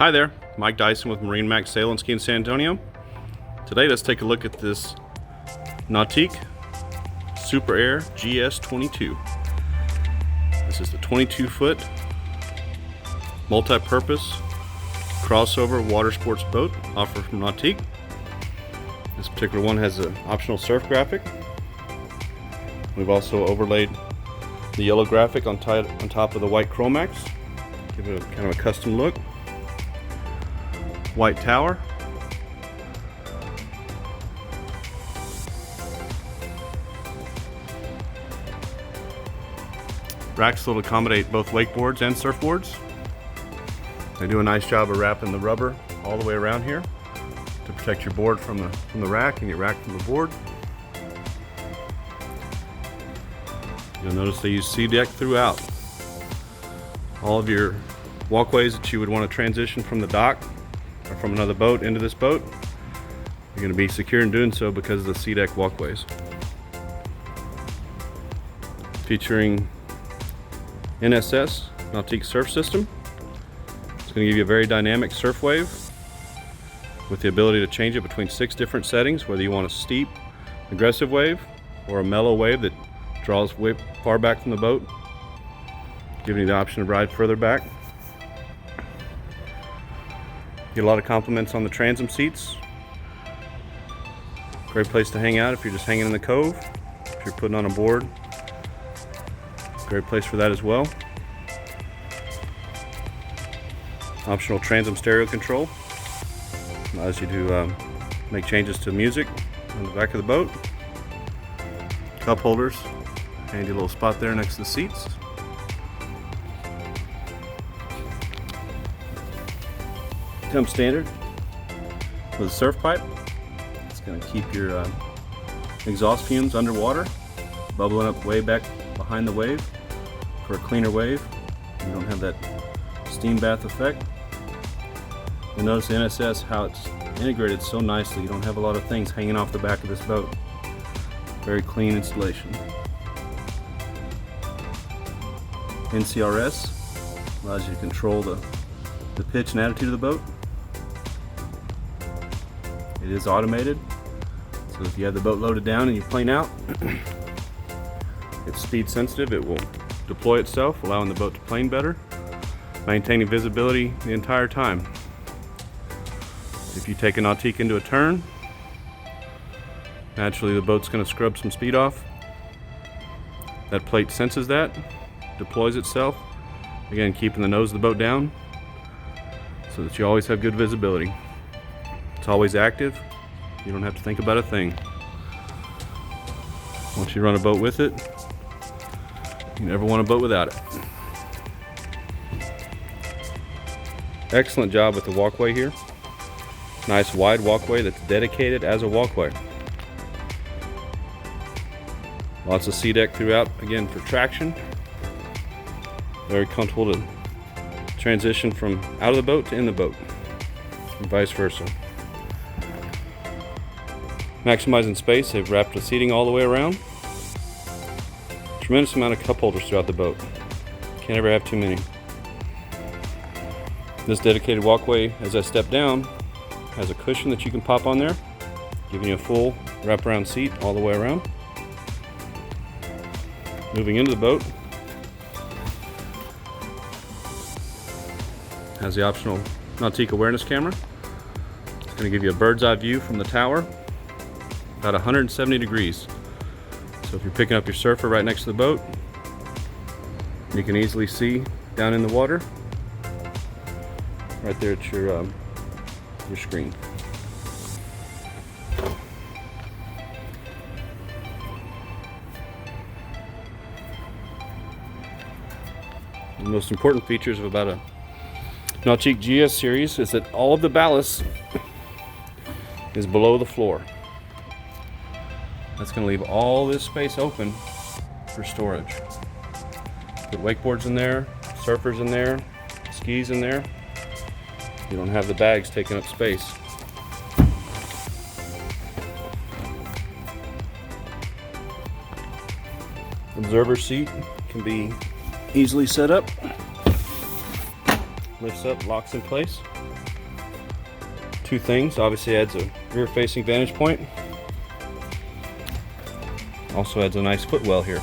Hi there, Mike Dyson with MarineMax Sailandski in San Antonio. Today let's take a look at this Nautique Super Air GS22. This is the 22-foot multi-purpose crossover water sports boat offered from Nautique. This particular one has an optional surf graphic. We've also overlaid the yellow graphic on top of the white Chromax. Give it a kind of a custom look. White tower. Racks will accommodate both wakeboards and surfboards. They do a nice job of wrapping the rubber all the way around here to protect your board from the rack and your rack from the board. You'll notice they use C-deck throughout. All of your walkways that you would want to transition from the dock or from another boat into this boat, you're going to be secure in doing so because of the C-deck walkways. Featuring NSS, Nautique surf system. It's going to give you a very dynamic surf wave with the ability to change it between 6 different settings, whether you want a steep, aggressive wave or a mellow wave that draws way far back from the boat, giving you the option to ride further back. Get a lot of compliments on the Transom seats. Great place to hang out if you're just hanging in the cove. If you're putting on a board, great place for that as well. Optional Transom stereo control allows you to make changes to music on the back of the boat. Cup holders, handy little spot there next to the seats. Comes standard with a surf pipe. It's going to keep your exhaust fumes underwater, bubbling up way back behind the wave for a cleaner wave. You don't have that steam bath effect. You'll notice the NSS, how it's integrated so nicely. You don't have a lot of things hanging off the back of this boat. Very clean installation. NCRS allows you to control the pitch and attitude of the boat. It is automated, so if you have the boat loaded down and you plane out, it's speed sensitive. It will deploy itself, allowing the boat to plane better, maintaining visibility the entire time. If you take a Nautique into a turn, naturally the boat's going to scrub some speed off. That plate senses that, deploys itself, again keeping the nose of the boat down so that you always have good visibility. It's always active. You don't have to think about a thing. Once you run a boat with it, you never want a boat without it. Excellent job with the walkway here. Nice wide walkway that's dedicated as a walkway. Lots of C-deck throughout, again for traction. Very comfortable to transition from out of the boat to in the boat, and vice versa. Maximizing space, they've wrapped the seating all the way around. Tremendous amount of cup holders throughout the boat. Can't ever have too many. This dedicated walkway, as I step down, has a cushion that you can pop on there, giving you a full wraparound seat all the way around. Moving into the boat, has the optional Nautique awareness camera. It's going to give you a bird's eye view from the tower, about 170 degrees. So if you're picking up your surfer right next to the boat, you can easily see down in the water, right there at your screen. The most important features of about a Nautique GS series is that all of the ballast is below the floor. That's going to leave all this space open for storage. Put wakeboards in there, surfers in there, skis in there. You don't have the bags taking up space. Observer seat can be easily set up. lifts up, locks in place. Two things, obviously adds a rear facing vantage point. Also adds a nice footwell here.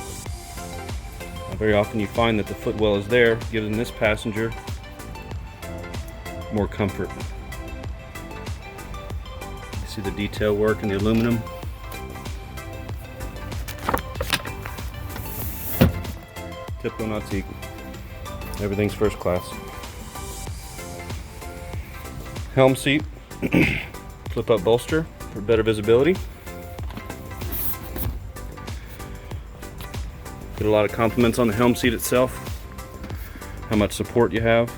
Very often you find that the footwell is there, giving this passenger more comfort. You see the detail work in the aluminum. Typical Nautique. Everything's first class. Helm seat, flip up bolster for better visibility. Get a lot of compliments on the helm seat itself, how much support you have,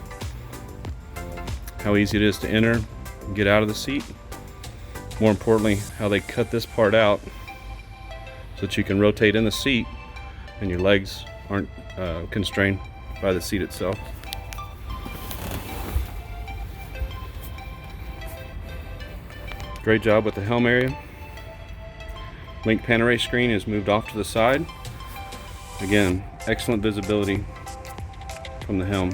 how easy it is to enter and get out of the seat. More importantly, how they cut this part out so that you can rotate in the seat and your legs aren't constrained by the seat itself. Great job with the helm area. Link panorama screen is moved off to the side. Again, excellent visibility from the helm.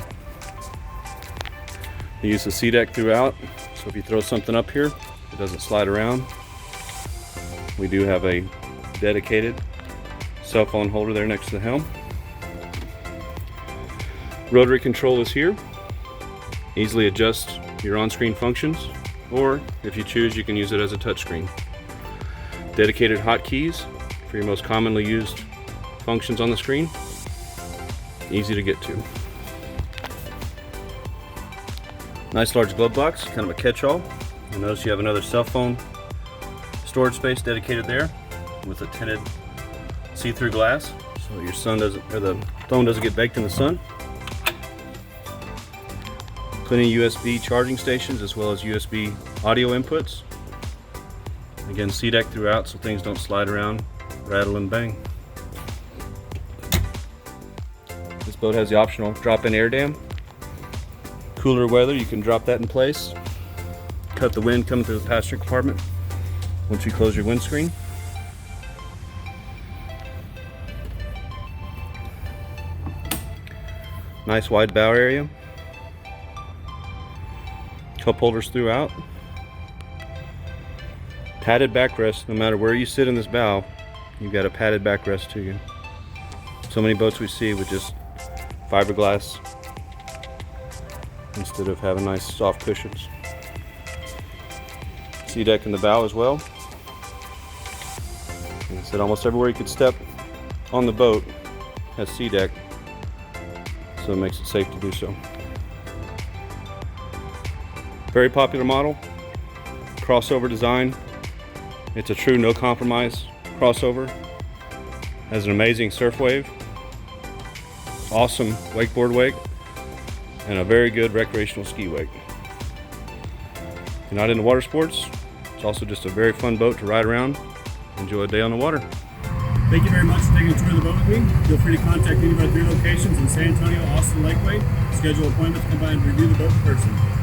You use the SeaDeck throughout, so if you throw something up here, it doesn't slide around. We do have a dedicated cell phone holder there next to the helm. Rotary control is here. Easily adjust your on-screen functions, or if you choose, you can use it as a touchscreen. Dedicated hotkeys for your most commonly used functions on the screen. Easy to get to. Nice large glove box, kind of a catch-all. You'll notice you have another cell phone storage space dedicated there with a tinted see-through glass so your the phone doesn't get baked in the sun. Plenty of USB charging stations as well as USB audio inputs. Again, SeaDeck throughout so things don't slide around, rattle and bang. This boat has the optional drop-in air dam. Cooler weather, you can drop that in place. Cut the wind coming through the passenger compartment once you close your windscreen. Nice wide bow area. Cup holders throughout. Padded backrest, no matter where you sit in this bow, you've got a padded backrest to you. So many boats we see with just fiberglass instead of having nice soft cushions. SeaDeck in the bow as well. Like I said, almost everywhere you could step on the boat has SeaDeck, so it makes it safe to do so. Very popular model, crossover design. It's a true no compromise crossover. Has an amazing surf wave, awesome wakeboard wake, and a very good recreational ski wake. If you're not into water sports, it's also just a very fun boat to ride around, enjoy a day on the water. Thank you very much for taking a tour of the boat with me. Feel free to contact any of our 3 locations in San Antonio, Austin, Lakeway. Schedule an appointment to come by and review the boat in person.